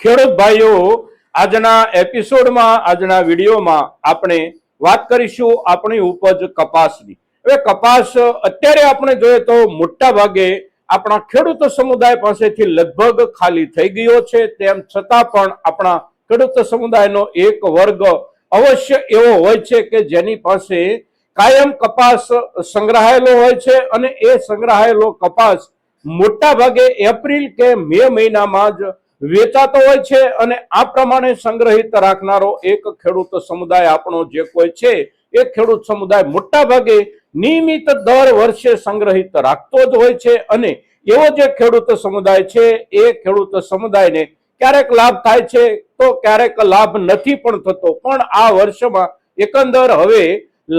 ખેડૂત ભાઈઓ, આજના એપિસોડમાં આજના વિડીયોમાં આપણે વાત કરીશું આપણી ઉપજ કપાસની। હવે કપાસ અત્યારે આપણે જોઈએ તો મોટા ભાગે આપણા ખેડૂત સમુદાય પાસેથી લગભગ ખાલી થઈ ગયો છે। તેમ છતાં પણ આપણા ખેડૂત સમુદાયનો એક વર્ગ અવશ્ય એવો હોય છે કે જેની પાસે કાયમ કપાસ સંગ્રહાયેલો હોય છે અને એ સંગ્રહાયેલો કપાસ મોટા ભાગે એપ્રિલ કે મે મહિનામાં જ વેચાતો હોય છે અને આ પ્રમાણે સંગ્રહિત રાખનારો એક ખેડૂત સમુદાય આપણો જે કોઈ છે એ ખેડૂત સમુદાય મોટા ભાગે નિયમિત દર વર્ષે સંગ્રહિત રાખતો જ હોય છે અને એવો જે ખેડૂત સમુદાય છે એ ખેડૂત સમુદાયને ક્યારેક લાભ થાય છે તો ક્યારેક લાભ નથી પણ થતો। પણ આ વર્ષમાં એકંદર હવે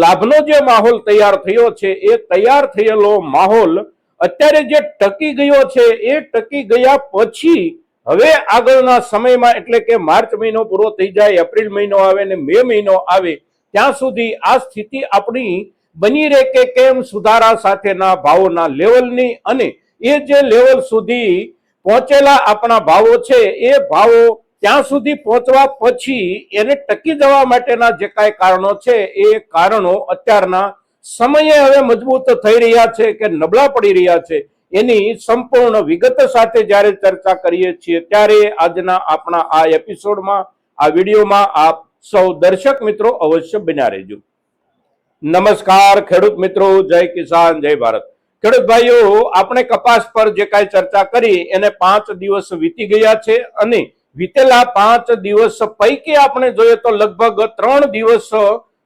લાભનો જે માહોલ તૈયાર થયો છે એ તૈયાર થયેલો માહોલ અત્યારે જે ટકી ગયો છે એ ટકી ગયા પછી હવે આગળના સમયમાં એટલે કે માર્ચ મહિનો પૂરો થઈ જાય, એપ્રિલ મહિનો આવે ને મે મહિનો આવે ત્યાં સુધી આ સ્થિતિ આપણી બની રહે કે કેમ સુધારા સાથેના ભાવોના લેવલની અને એ જે લેવલ સુધી પહોંચેલા આપણા ભાવો છે એ ભાવો ત્યાં સુધી પહોંચવા પછી એને ટકી જવા માટેના જે કાંઈ કારણો છે એ કારણો અત્યારના સમયે હવે મજબૂત થઈ રહ્યા છે કે નબળા પડી રહ્યા છે એની સંપૂર્ણ વિગત સાથે જ્યારે ચર્ચા કરીએ છીએ ત્યારે આજના આપણા આ એપિસોડમાં આ વિડીયોમાં આપ સૌ દર્શક મિત્રો અવશ્ય બન્યા રહેજો। નમસ્કાર ખેડૂત મિત્રો, જય કિસાન, જય ભારત। ખેડૂત ભાઈઓ, આપણે કપાસ પર જે કાંઈ ચર્ચા કરી એને 5 દિવસ વીતી ગયા છે અને વીતેલા 5 દિવસ પૈકી આપણે જોઈએ તો લગભગ 3 દિવસ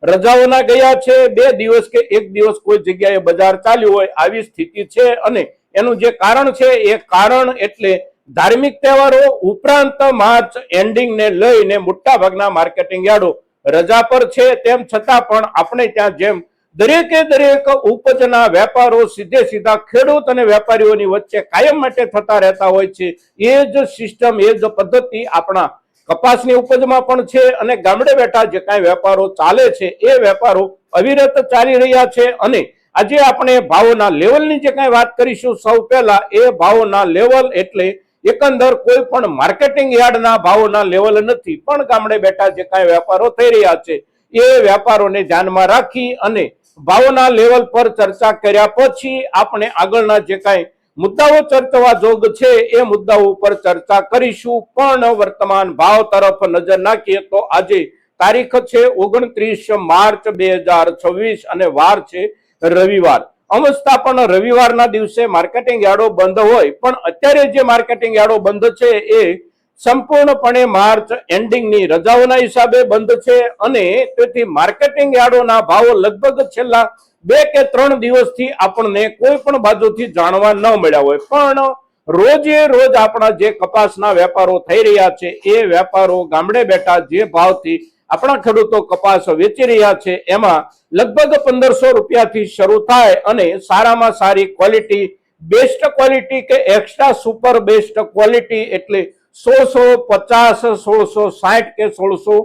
રજાઓના ગયા છે, 2 દિવસ કે 1 દિવસ કોઈ જગ્યાએ બજાર ચાલ્યું હોય આવી સ્થિતિ છે અને એનું જે કારણ છે એ કારણ એટલે ધાર્મિક તહેવારો ઉપરાંત માર્ચ એન્ડિંગ ને લઈને મોટા ભાગના માર્કેટિંગ યાર્ડો રજા પર છે। તેમ છતાં પણ આપણે ત્યાં જેમ દરેકે દરેક ઉપજના વેપારો સીધે સીધા ખેડૂત અને વેપારીઓની વચ્ચે કાયમ માટે થતા રહેતા હોય છે એ જ સિસ્ટમ એ જ પદ્ધતિ આપણા કપાસની ઉપજમાં પણ છે અને ગામડે બેઠા જે કાંઈ વેપારો ચાલે છે એ વેપારો અવિરત ચાલી રહ્યા છે અને આજે આપણે ભાવોના લેવલની જે કાંઈ વાત કરીશું સૌ પહેલા એ ભાવોના લેવલ એટલે એકંદર કોઈ પણ માર્કેટિંગ યાર્ડના ભાવોના લેવલ નથી પણ ગામડે બેઠા જે કાંઈ વેપારો થઈ રહ્યા છે એ વેપારોને ધ્યાનમાં રાખી અને ભાવોના લેવલ પર ચર્ચા કર્યા પછી આપણે આગળના જે કાંઈ મુદ્દાઓ ચર્ચવા જોગ છે એ મુદ્દાઓ ઉપર ચર્ચા કરીશું। પણ વર્તમાન ભાવ તરફ નજર નાખીએ તો આજે તારીખ છે 29 માર્ચ 2026 અને વાર છે રવિવાર। અમસ્તા પણ રવિવારના દિવસે માર્કેટિંગ યાર્ડો બંધ હોય પણ અત્યારે જે માર્કેટિંગ યાર્ડો બંધ છે એ સંપૂર્ણપણે માર્ચ એન્ડિંગની રજાઓના હિસાબે બંધ છે અને તેથી માર્કેટિંગ યાર્ડોના ભાવો લગભગ છેલ્લા 2 કે 3 દિવસથી આપણને કોઈ પણ બાજુથી જાણવા ન મળ્યા હોય પણ રોજે રોજ આપણા જે કપાસના વેપારો થઈ રહ્યા છે એ વેપારો ગામડે બેઠા જે ભાવથી આપણા ખેડૂતો કપાસ વેચી રહ્યા છે એમાં લગભગ 1500 રૂપિયાથી શરૂ થાય અને સારામાં સારી ક્વોલિટી, બેસ્ટ ક્વોલિટી કે એક્સ્ટ્રા સુપર બેસ્ટ ક્વોલિટી એટલે 1650, 1660 કે 1670,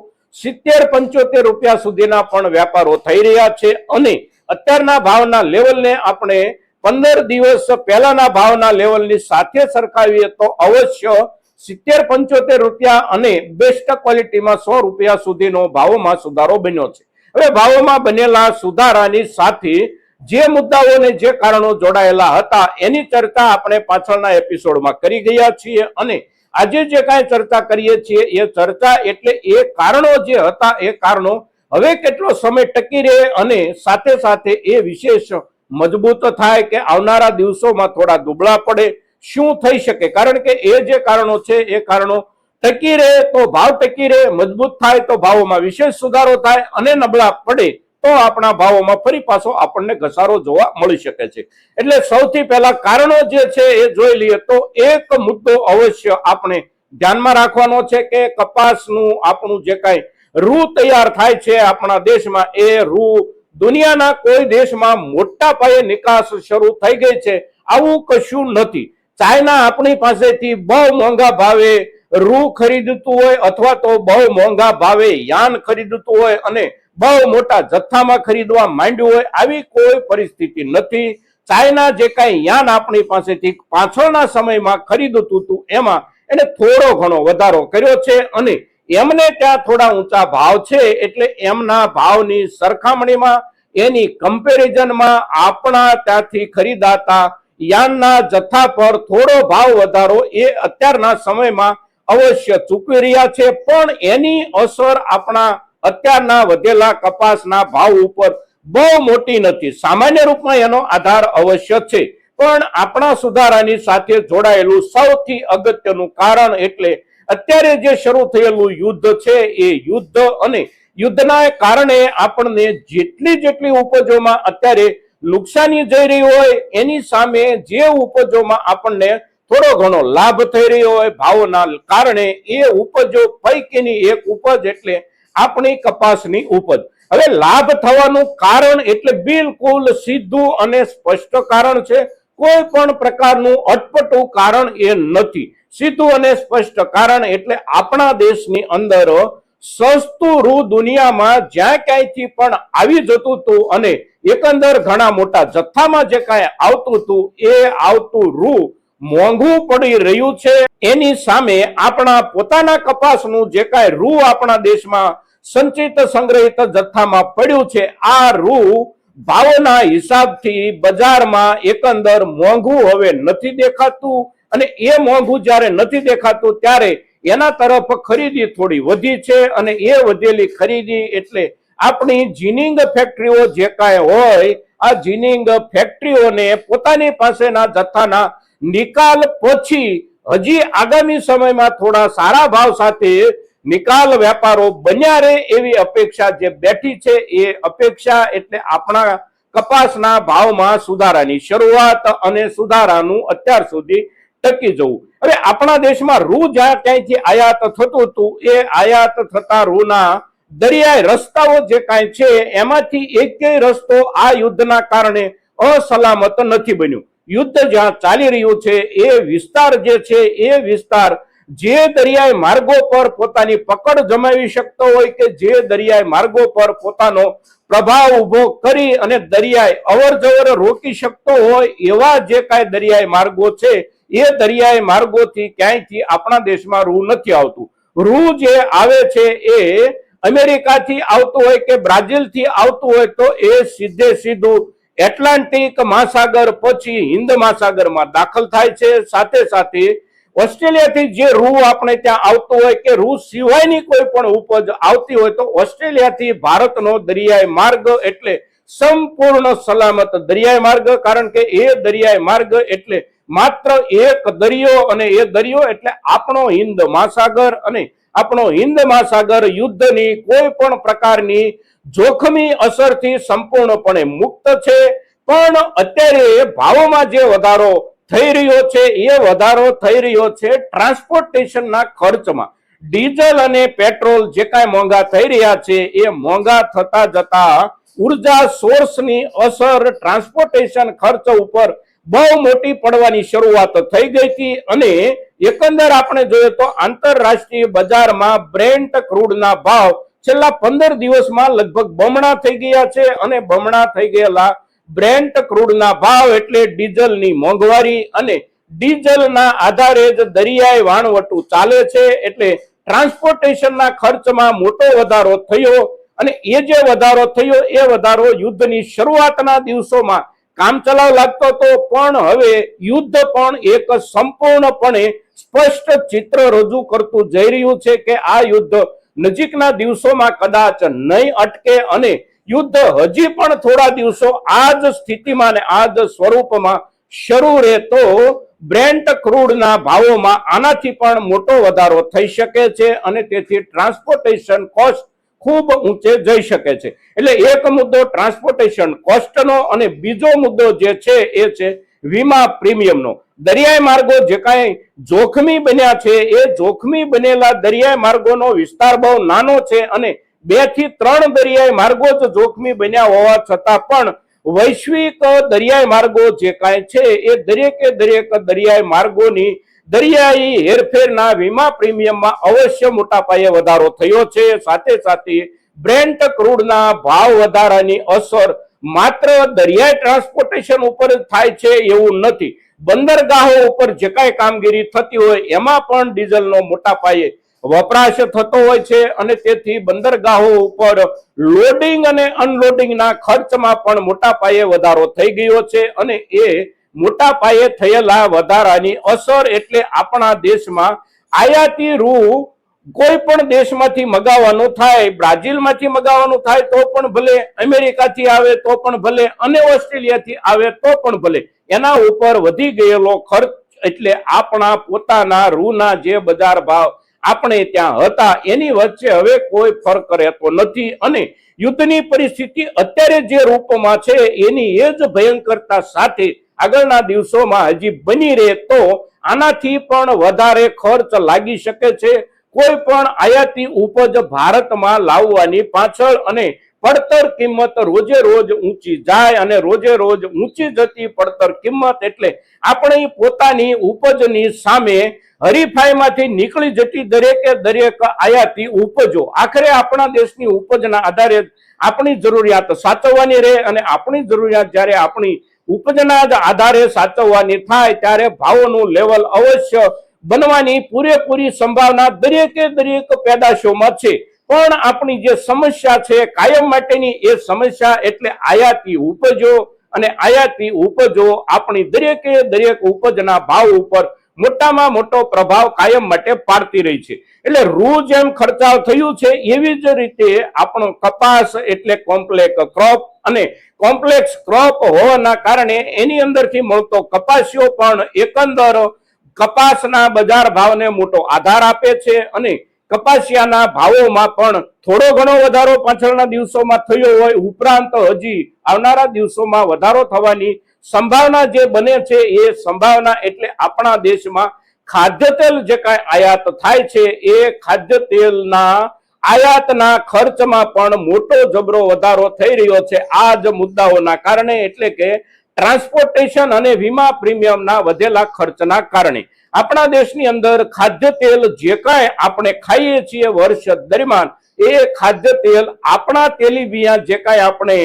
75 રૂપિયા સુધીના પણ વેપારો થઈ રહ્યા છે અને અત્યારના ભાવના લેવલને આપણે 15 દિવસ પહેલાના ભાવના લેવલની સાથે સરખાવીએ તો અવશ્ય 70-75 રૂપિયા અને બેસ્ટ ક્વોલિટીમાં 100 રૂપિયા સુધીનો ભાવોમાં સુધારો બન્યો છે। હવે ભાવોમાં બનેલા સુધારાની સાથે જે મુદ્દાઓને જે કારણો જોડાયેલા હતા એની ચર્ચા આપણે પાછળના એપિસોડમાં કરી ગયા છીએ અને આજે જે કાંઈ ચર્ચા કરીએ છીએ એ ચર્ચા એટલે એ કારણો જે હતા એ કારણો હવે કેટલો સમય ટકી રહે અને સાથે સાથે એ વિશેષ મજબૂત થાય કે આવનારા દિવસોમાં થોડા દુબળા પડે, શું થઈ શકે? કારણ કે એ જે કારણો છે એ કારણો ટકી રહે તો ભાવ ટકી રહે, મજબૂત થાય તો ભાવોમાં વિશેષ સુધારો થાય અને નબળા પડે તો આપણા ભાવોમાં ફરી પાછો આપણને ઘસારો જોવા મળી શકે છે। એટલે સૌથી પહેલા કારણો જે છે એ જોઈ લઈએ તો એક મુદ્દો અવશ્ય આપણે ધ્યાનમાં રાખવાનો છે કે કપાસનું આપણું જે કાંઈ રૂ તૈયાર થાય છે આપણા દેશમાં એ રૂ દુનિયાના કોઈ દેશમાં મોટા પાયે નિકાસ શરૂ થઈ ગઈ છે આવું કશું નથી। ચાઇના આપણી પાસેથી બહુ મોંઘા ભાવે રૂ ખરીદતું હોય અથવા તો બહુ મોંઘા ભાવે યાન ખરીદતું હોય અને બહુ મોટા જથ્થામાં ખરીદવા માંડ્યું હોય આવી કોઈ પરિસ્થિતિ નથી। ચાઇના જે કાંઈ યાન આપણી પાસેથી પાછળના સમયમાં ખરીદતું હતું એમાં એને થોડો ઘણો વધારો કર્યો છે અને એમને ત્યાં થોડા ઊંચા ભાવ છે એટલે એમના ભાવની સરખામણીમાં એની કમ્પેરિઝનમાં આપણા ત્યાંથી ખરીદાતા યાનના જથ્થા પર થોડો ભાવ વધારો એ અત્યારના સમયમાં અવશ્ય ચૂકવી રહ્યા છે, પણ એની અસર આપણા અત્યારના વધેલા કપાસના ભાવ ઉપર બહુ મોટી નથી. સામાન્ય રૂપમાં એનો આધાર અવશ્ય છે, પણ આપણા સુધારાની સાથે જોડાયેલું સૌથી અગત્યનું કારણ એટલે અત્યારે જે શરૂ થયેલું યુદ્ધ છે એ યુદ્ધ અને યુદ્ધના કારણે આપણને જેટલી ઉપજોમાં અત્યારે નુકસાની જઈ રહી હોય એની સામે જે ઉપજોમાં આપણને થોડો ઘણો લાભ થઈ રહ્યો હોય ભાવના કારણે એ ઉપજો પૈકીની એક ઉપજ એટલે આપણી કપાસની ઉપજ. હવે લાભ થવાનું કારણ એટલે બિલકુલ સીધું અને સ્પષ્ટ કારણ છે, કોઈ પણ પ્રકારનું અટપટું કારણ એ નથી. સીધું અને સ્પષ્ટ કારણ એટલે આપણા દેશની અંદર સસ્તું રૂ દુનિયામાં જ્યાં ક્યાંયથી પણ આવી જતું હતું અને એકંદર ઘણા મોટા જથ્થામાં જે કાંઈ આવતું હતું એ આવતું રૂ મોંઘું પડી રહ્યું છે. એની સામે આપણા પોતાના કપાસનું જે કાંઈ રૂ આપણા દેશમાં સંચિત સંગ્રહિત જથ્થામાં પડ્યું છે, આ રૂ ભાવના હિસાબથી બજારમાં એકંદર મોંઘું હવે નથી દેખાતું અને એ મોંઘું જ્યારે નથી દેખાતું ત્યારે એના તરફ ખરીદી થોડી વધી છે અને એ વધેલી ખરીદી એટલે આપણી જીનિંગ ફેક્ટરીઓ જે કાંઈ હોય આ જીનિંગ ફેક્ટરીઓને પોતાની પાસેના જથ્થાના નિકાલ પછી હજી આગામી સમયમાં થોડા સારા ભાવ સાથે નિકાલ વેપારો બન્યા રહે એવી અપેક્ષા જે બેઠી છે એ અપેક્ષા એટલે આપણા કપાસના ભાવમાં સુધારાની શરૂઆત અને સુધારાનું અત્યાર સુધી ટકી જવું. હવે આપણા દેશમાં રૂ જ્યાં ક્યાંયથી આયાત થતું હતું એ આયાત થતા રૂના દરિયાઈ રસ્તાઓ જે કાંઈ છે એમાંથી એકેય રસ્તો આ યુદ્ધના કારણે અસલામત નથી બન્યું. યુદ્ધ જ્યાં ચાલી રહ્યું છે એ વિસ્તાર જે છે એ વિસ્તાર જે દરિયાઈ માર્ગો પર પોતાની પકડ જમાવી શકતો હોય કે જે દરિયાઈ માર્ગો પર પોતાનો પ્રભાવ ઉભો કરી અને દરિયાઈ અવર જવર રોકી શકતો હોય એવા જે કાંઈ દરિયાઈ માર્ગો છે એ દરિયાઈ માર્ગોથી ક્યાંયથી આપણા દેશમાં રૂ નથી આવતું. રૂ જે આવે છે એ અમેરિકાથી આવતું હોય કે બ્રાઝિલથી આવતું હોય તો એ સીધે સીધું એટલાન્ટિક મહાસાગર પછી હિન્દ મહાસાગરમાં દાખલ થાય છે. સાથે સાથે ઓસ્ટ્રેલિયાથી જે રૂ આપણે ત્યાં આવતું હોય કે રૂ સિવાયની કોઈ પણ ઉપજ આવતી હોય તો ઓસ્ટ્રેલિયાથી ભારતનો દરિયાઈ માર્ગ એટલે સંપૂર્ણ સલામત દરિયાઈ માર્ગ, કારણ કે એ દરિયાઈ માર્ગ એટલે માત્ર એક દરિયો અને એ દરિયો એટલે આપણો હિન્દ મહાસાગર અને આપણો હિન્દ મહાસાગર યુદ્ધની કોઈ પણ પ્રકારની જોખમી અસરથી સંપૂર્ણપણે મુક્ત છે. પણ અત્યારે ભાવોમાં જે વધારો થઈ રહ્યો છે એ વધારો થઈ રહ્યો છે ટ્રાન્સપોર્ટેશનના ખર્ચમાં. ડીઝલ અને પેટ્રોલ જે કાંઈ મોંઘા થઈ રહ્યા છે એ મોંઘા થતા જતા ઉર્જા સોર્સની અસર ટ્રાન્સપોર્ટેશન ખર્ચ ઉપર બહુ મોટી પડવાની શરૂઆત થઈ ગઈ હતી અને એકંદર આપણે જોઈએ તો આંતરરાષ્ટ્રીય બજારમાં બ્રેન્ટ ક્રૂડના ભાવ છેલ્લા 15 દિવસમાં લગભગ બમણા થઈ ગયા છે અને બમણા થઈ ગયેલા બ્રેન્ટ ક્રૂડના ભાવ એટલે ડીઝલની મોંઘવારી અને ડીઝલના આધારે જ દરિયાઈ વહાણવટું ચાલે છે એટલે ટ્રાન્સપોર્ટેશનના ખર્ચમાં મોટો વધારો થયો અને એ જે વધારો થયો એ વધારો યુદ્ધની શરૂઆતના દિવસોમાં કામચલાઉ લાગતો હતો, પણ હવે યુદ્ધ પણ એક સંપૂર્ણપણે સ્પષ્ટ ચિત્ર રજૂ કરતું જઈ રહ્યું છે કે આ યુદ્ધ નજીકના દિવસોમાં કદાચ નહીં અટકે અને યુદ્ધ હજી પણ થોડા દિવસો આ જ સ્થિતિમાં ને આ જ સ્વરૂપમાં શરૂ રહે તો બ્રેન્ટ ક્રૂડના ભાવોમાં આનાથી પણ મોટો વધારો થઈ શકે છે અને તેથી ટ્રાન્સપોર્ટેશન કોસ્ટ ખૂબ ઊંચે જઈ શકે છે. એટલે એક મુદ્દો ટ્રાન્સપોર્ટેશન કોસ્ટનો અને બીજો મુદ્દો જે છે એ છે વીમા પ્રીમિયમનો. દરિયાઈ માર્ગો જે કાંઈ જોખમી બન્યા છે એ જોખમી બનેલા દરિયાઈ માર્ગોનો વિસ્તાર બહુ નાનો છે અને 2 થી 3 દરિયાઈ માર્ગો જ જોખમી બન્યા હોવા છતાં પણ વૈશ્વિક દરિયાઈ માર્ગો જે કાંઈ છે એ દરેકે દરેક દરિયાઈ માર્ગોની દરિયાઈ હેરફેરના વીમા પ્રીમિયમમાં અવશ્ય મોટા પાયે વધારો થયો છે. સાથે સાથે બ્રેન્ટ ક્રૂડના ભાવ વધારાની અસર માત્ર દરિયાઈ ટ્રાન્સપોર્ટેશન ઉપર થાય છે એવું નથી. બંદરગાહો ઉપર જે કાંઈ કામગીરી થતી હોય એમાં પણ ડીઝલનો મોટા પાયે વપરાશ થતો હોય છે અને તેથી બંદરગાહો ઉપર લોડિંગ અને અનલોડિંગના ખર્ચમાં પણ મોટા પાયે વધારો થઈ ગયો છે અને એ મોટા પાયે થયેલા વધારાની અસર એટલે આપણા દેશમાં આયાતી રૂ કોઈ પણ દેશમાંથી મગાવવાનું થાય, બ્રાઝિલમાંથી મગાવવાનું થાય તો પણ ભલે, અમેરિકાથી આવે તો પણ ભલે અને ઓસ્ટ્રેલિયાથી આવે તો પણ ભલે, એના ઉપર વધી ગયેલો ખર્ચ એટલે આપણા પોતાના રૂના જે બજાર ભાવ આપણે ત્યાં હતા એની વચ્ચે હવે કોઈ ફરક રહેતો નથી અને યુદ્ધની પરિસ્થિતિ અત્યારે જે રૂપમાં છે એની એ જ ભયંકરતા સાથે આગળના દિવસોમાં હજી બની રહે તો આનાથી પણ વધારે ખર્ચ લાગી શકે છે. કોઈ પણ આયાતી ઉપજ ભારતમાં લાવવાની પાછળ અને પડતર કિંમત રોજે રોજ ઊંચી જાય અને રોજે રોજ ઊંચી જતી પડતર કિંમત એટલે આપણી પોતાની ઉપજની સામે હરીફાઈમાંથી નીકળી જતી દરેક આયાતી ઉપજો આખરે આપણા દેશની ઉપજના આધારે આપણી જરૂરિયાત સાચવવાની રહે અને આપણી જરૂરિયાત જ્યારે આપણી ઉપજના જ આધારે સાચવવાની થાય ત્યારે ભાવોનું લેવલ અવશ્ય બનવાની પૂરેપૂરી સંભાવના દરેક પેદાશોમાં છે. પણ આપણી જે સમસ્યા છે કાયમ માટેની એ સમસ્યા એટલે આયાતી ઉપજો અને આયાતી ઉપજો આપણી દરેક ઉપજના ભાવ ઉપર મોટામાં મોટો પ્રભાવ કાયમ માટે પાડતી રહી છે. એટલે રૂ જેમ ખર્ચાવ થયું છે એવી જ રીતે આપણો કપાસ એટલે કોમ્પ્લેક્સ ક્રોપ અને કોમ્પ્લેક્સ ક્રોપ હોવાના કારણે એની અંદરથી મળતો કપાસિયો પણ એકંદર કપાસના બજાર ભાવને મોટો આધાર આપે છે અને કપાસિયાના ભાવોમાં પણ થોડો ઘણો વધારો પાછળના દિવસોમાં થયો હોય ઉપરાંત હજી આવનારા દિવસોમાં વધારો થવાની સંભાવના જે બને છે એ સંભાવના એટલે આપણા દેશમાં ખાદ્ય તેલ જે કાંઈ આયાત થાય છે એ ખાદ્ય તેલના આયાતના ખર્ચમાં પણ મોટો જબરો વધારો થઈ રહ્યો છે આ જ મુદ્દાઓના કારણે એટલે કે ટ્રાન્સપોર્ટેશન અને વીમા પ્રીમિયમના વધેલા ખર્ચના કારણે આપણા દેશની અંદર ખાદ્ય તેલ જે કાંઈ આપણે ખાઈએ છીએ વર્ષ દરમિયાન એ ખાદ્ય તેલ આપણા તેલીબિયાં જે કાંઈ આપણે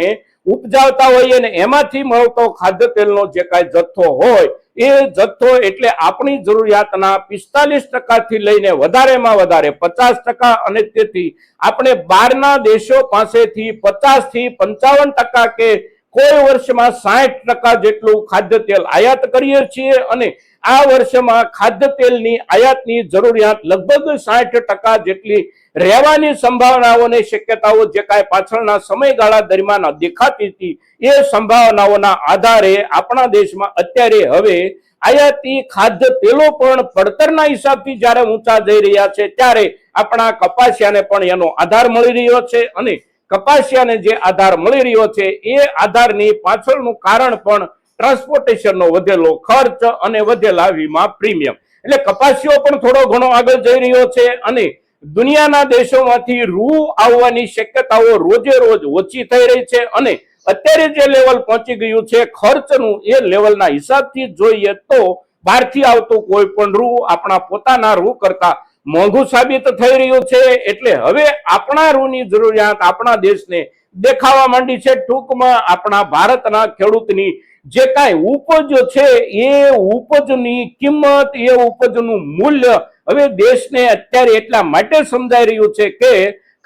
ઉપજાવતા હોઈએ ને એમાંથી મળતો ખાદ્ય તેલનો જે કાંઈ જથ્થો હોય એ જથ્થો એટલે આપણી જરૂરિયાતના 45% થી લઈને વધારેમાં વધારે 50% અને તેથી આપણે બહારના દેશો પાસેથી 50 થી 55% કે કોઈ વર્ષમાં 60% જેટલું ખાદ્ય તેલ આયાત કરીએ છીએ અને આ વર્ષમાં ખાદ્ય તેલની આયાતની જરૂરિયાત લગભગ 60% જેટલી રહેવાની સંભાવનાઓની શક્યતાઓ જે કાંઈ પાછળના સમયગાળા દરમિયાન દેખાતી હતી એ સંભાવનાઓના આધારે આપણા દેશમાં અત્યારે હવે આયાતી ખાદ્ય તેલો પણ પડતરના હિસાબથી જ્યારે ઊંચા જઈ રહ્યા છે ત્યારે આપણા કપાસિયાને પણ એનો આધાર મળી રહ્યો છે અને કપાસિયાને જે આધાર મળી રહ્યો છે એ આધારની પાછળનું કારણ પણ ટ્રાન્સપોર્ટેશનનો વધેલો ખર્ચ અને વધેલા વીમા પ્રીમિયમ એટલે કપાસિયો પણ થોડો ઘણો આગળ જઈ રહ્યો છે અને દુનિયાના દેશોમાંથી રૂ આવવાની શક્યતાઓ રોજે રોજ ઓછી થઈ રહી છે અને અત્યારે જે લેવલ પહોંચી ગયું છે ખર્ચનું એ લેવલના હિસાબથી જોઈએ તો બહારથી આવતું કોઈ પણ રૂ આપણા પોતાના રૂ કરતા મોંઘું સાબિત થઈ રહ્યું છે એટલે હવે આપણા રૂની જરૂરિયાત આપણા દેશને દેખાવા માંડી છે. ટૂંકમાં આપણા ભારતના ખેડૂતની જે કાંઈ ઉપજ છે એ ઉપજની કિંમત એ ઉપજનું મૂલ્ય હવે દેશને અત્યારે એટલા માટે સમજાઈ રહ્યું છે કે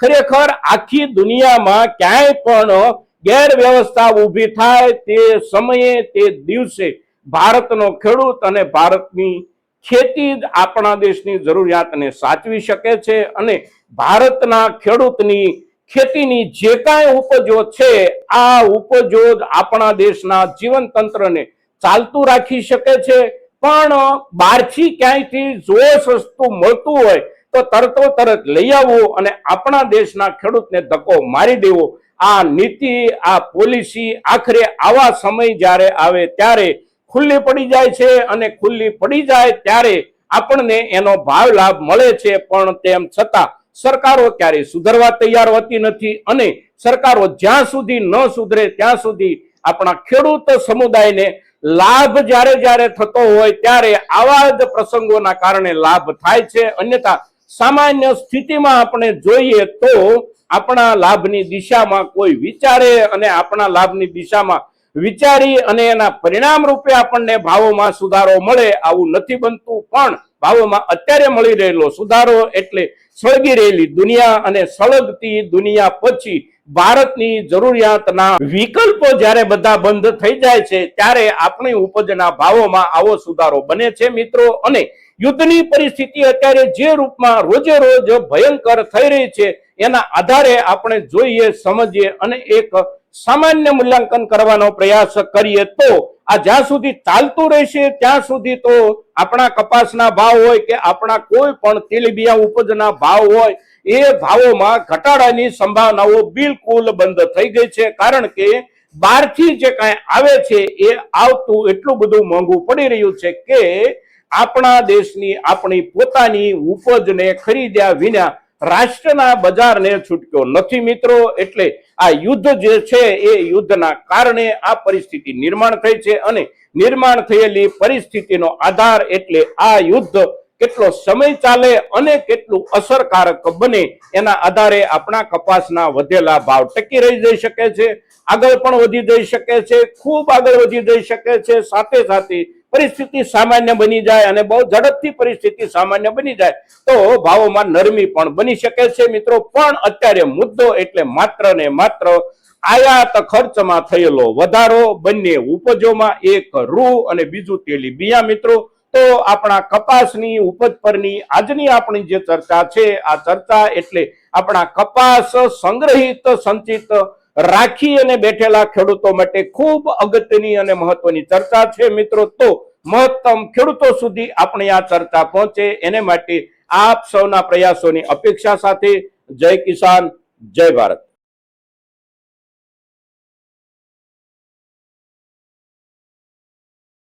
ખરેખર આખી દુનિયામાં ક્યાંય પણ ગેરવ્યવસ્થા ઊભી થાય તે સમયે તે દિવસે ભારતનો ખેડૂત અને ભારતની ખેતી જ આપણા દેશની જરૂરિયાતને સાચવી શકે છે અને ભારતના ખેડૂતની ખેતીની જે કાંઈ ઉપજો છે આ ઉપજો જ આપણા દેશના જીવન તંત્રને ચાલતું રાખી શકે છે. પણ બહારથી ક્યાંયથી જો સસ્તું મળતું હોય તો તરત લઈ આવવું અને આપણા દેશના ખેડૂતને ધક્કો મારી દેવો આ નીતિ આ પોલિસી આખરે આવા સમય જ્યારે આવે ત્યારે ખુલ્લી પડી જાય છે અને ખુલ્લી પડી જાય ત્યારે આપણને એનો ભાવ લાભ મળે છે. પણ તેમ છતાં સરકારો ક્યારે સુધરવા તૈયાર હોતી નથી અને સરકારો જ્યાં સુધી ન સુધરે ત્યાં સુધી આપણા ખેડૂત સમુદાયને લાભ જ્યારે થતો હોય ત્યારે આવા જ પ્રસંગોના કારણે લાભ થાય છે. અન્યથા સામાન્ય સ્થિતિમાં આપણે જોઈએ તો આપણા લાભની દિશામાં કોઈ વિચારે અને આપણા લાભની દિશામાં વિચારી અને એના પરિણામ રૂપે આપણને ભાવોમાં સુધારો મળે આવું નથી બનતું. પણ ભાવોમાં અત્યારે મળી રહેલો સુધારો એટલે સળગી રહેલી દુનિયા અને સળગતી દુનિયા પછી ભારતની જરૂરિયાતના વિકલ્પો જ્યારે બધા બંધ થઈ જાય છે ત્યારે આપણી ઉપજના ભાવોમાં આવો સુધારો બને છે મિત્રો. અને યુદ્ધની પરિસ્થિતિ અત્યારે જે રૂપમાં રોજે રોજ ભયંકર થઈ રહી છે એના આધારે આપણે જોઈએ, સમજીએ અને એક સામાન્ય મૂલ્યાંકન કરવાનો પ્રયાસ કરીએ તો આ જ્યાં સુધી ચાલતું રહેશે ત્યાં સુધી તો આપણા કપાસના ભાવ હોય કે આપણા કોઈ પણ તેલીબિયા ઉપજના ભાવ હોય એ ભાવોમાં ઘટાડાની સંભાવનાઓ બિલકુલ બંધ થઈ ગઈ છે. કારણ કે બહારથી જે કાંઈ આવે છે એ આવતું એટલું બધું મોંઘું પડી રહ્યું છે કે આપણા દેશની આપણી પોતાની ઉપજને ખરીદ્યા વિના રાષ્ટ્રના બજારને છૂટક્યો નથી મિત્રો. એટલે આ યુદ્ધ જે છે એ યુદ્ધના કારણે આ પરિસ્થિતિ નિર્માણ થઈ છે અને નિર્માણ થયેલી પરિસ્થિતિનો આધાર એટલે આ યુદ્ધ કેટલો સમય ચાલે અને કેટલું અસરકારક બને એના આધારે આપણા કપાસના વધેલા ભાવ ટકી રહી જઈ શકે છે, આગળ પણ વધી જઈ શકે છે, ખૂબ આગળ વધી જઈ શકે છે. સાથે સાથે પરિસ્થિતિ સામાન્ય બની જાય અને બહુ ઝડપથી પરિસ્થિતિ સામાન્ય બની જાય તો ભાવોમાં નરમી પણ બની શકે છે મિત્રો. પણ અત્યારે મુદ્દો એટલે માત્ર ને માત્ર આયાત ખર્ચમાં થયેલો વધારો, બંને ઉપજોમાં, એક રૂ અને બીજું તેલીબિયા મિત્રો. તો આપણા કપાસની ઉપજ પરની આજની આપણી જે ચર્ચા છે આ ચર્ચા એટલે આપણા કપાસ સંગ્રહિત સંચિત રાખી અને બેઠેલા ખેડૂતો માટે ખૂબ અગત્યની અને મહત્વની ચર્ચા છે મિત્રો. તો મહત્તમ ખેડૂતો સુધી આપણી આ ચર્ચા પહોંચે એને માટે આપ સૌના પ્રયાસોની અપેક્ષા સાથે જય કિસાન, જય ભારત.